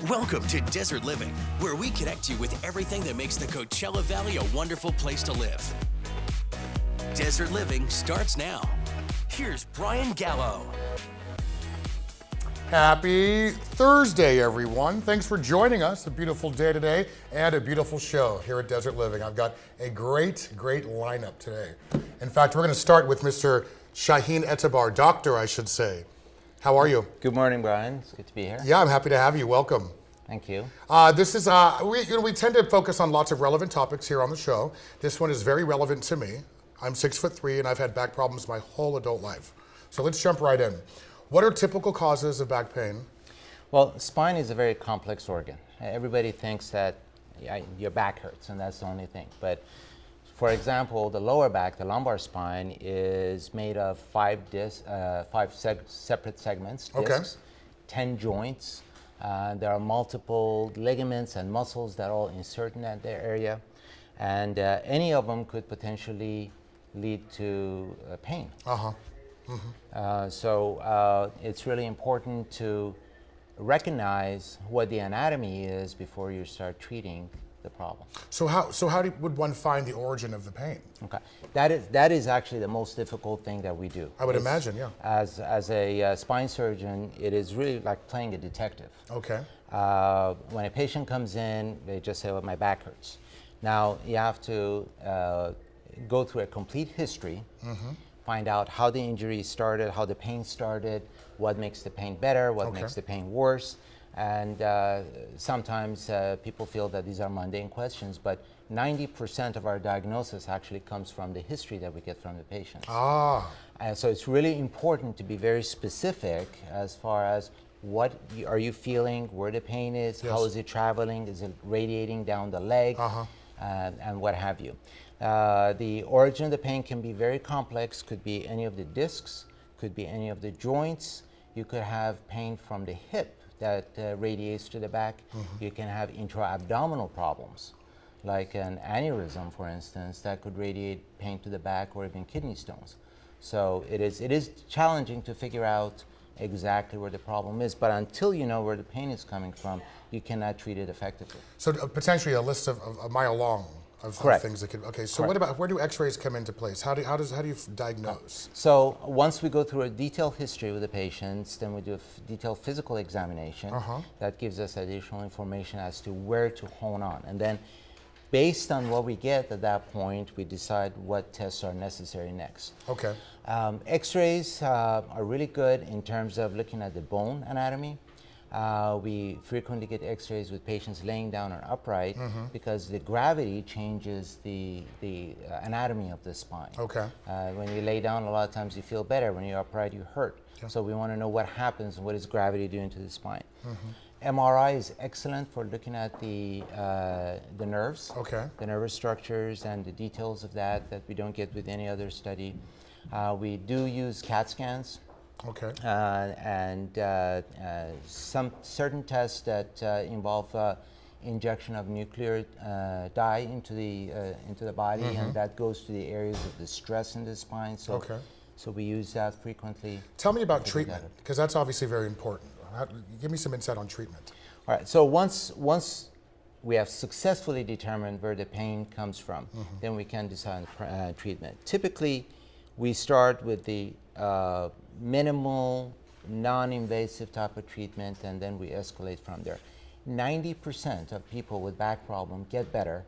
Welcome to Desert Living, where we connect you with everything that makes the Coachella Valley a wonderful place to live. Desert Living starts now. Here's Brian Gallo. Happy Thursday, everyone. Thanks for joining us. A beautiful day today and a beautiful show here at Desert Living. I've got a great lineup today. In fact, we're going to start with Mr. Shahin Etebar, doctor, I should say. How are you? Good morning, Brian. It's good to be here. Yeah, I'm happy to have you. Welcome. Thank you. This is we tend to focus on lots of relevant topics here on the show. This one is very relevant to me. I'm 6'3" and I've had back problems my whole adult life. So let's jump right in. What are typical causes of back pain? Well, spine is a very complex organ. Everybody thinks that your back hurts and that's the only thing. But for example, the lower back, the lumbar spine, is made of five separate segments, discs, 10 joints. There are multiple ligaments and muscles that all insert in that area. And any of them could potentially lead to pain. So it's really important to recognize what the anatomy is before you start treating the problem. So how would one find the origin of the pain? Okay, that is actually the most difficult thing that we do. I would imagine, yeah. As a spine surgeon, it is really like playing a detective. Okay. When a patient comes in, they just say, well, my back hurts. Now, you have to go through a complete history, find out how the injury started, how the pain started, what makes the pain better, what makes the pain worse. And sometimes people feel that these are mundane questions, but 90% of our diagnosis actually comes from the history that we get from the patients. So it's really important to be very specific as far as what are you feeling, where the pain is, how is it traveling, is it radiating down the leg, and what have you. The origin of the pain can be very complex, could be any of the discs, could be any of the joints. You could have pain from the hip that radiates to the back. You can have intra-abdominal problems, like an aneurysm, for instance, that could radiate pain to the back, or even kidney stones. So it is challenging to figure out exactly where the problem is, but until you know where the pain is coming from, you cannot treat it effectively. So potentially a list of a mile long of things that could. Okay, so what about, where do X-rays come into place? How do you diagnose? So once we go through a detailed history with the patients, then we do a detailed physical examination. That gives us additional information as to where to hone on, and then based on what we get at that point, we decide what tests are necessary next. Okay. X-rays are really good in terms of looking at the bone anatomy. We frequently get X-rays with patients laying down or upright because the gravity changes the anatomy of the spine. Okay. When you lay down, a lot of times you feel better. When you're upright, you hurt. So we want to know what happens and what is gravity doing to the spine. MRI is excellent for looking at the nerves, the nervous structures and the details of that we don't get with any other study. We do use CAT scans. And some certain tests that involve injection of nuclear dye into the body, and that goes to the areas of the stress in the spine. So we use that frequently. Tell me about treatment, because that's obviously very important. Give me some insight on treatment. All right. So once we have successfully determined where the pain comes from, then we can decide on treatment. Typically, we start with the minimal, non-invasive type of treatment, and then we escalate from there. 90% of people with back problem get better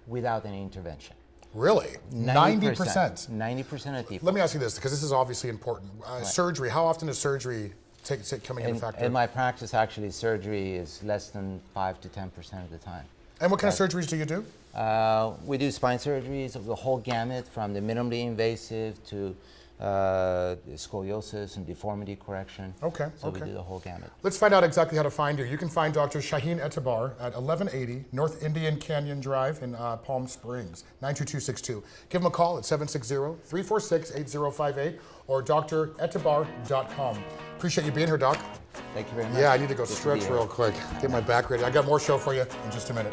without any intervention. Really? 90%? 90% of people. Let me ask you this, because this is obviously important. Surgery, how often is surgery coming into factor? In my practice, actually, surgery is less than 5 to 10% of the time. And what kind of surgeries do you do? We do spine surgeries, the whole gamut, from the minimally invasive to scoliosis and deformity correction. So we do the whole gamut. Let's find out exactly how to find you. You can find Dr. Shahin Etebar at 1180 North Indian Canyon Drive in Palm Springs, 92262. Give him a call at 760-346-8058 or dretebar.com. Appreciate you being here, Doc. Thank you very much. Yeah, I need to go stretch real quick, get my back ready. I got more show for you in just a minute.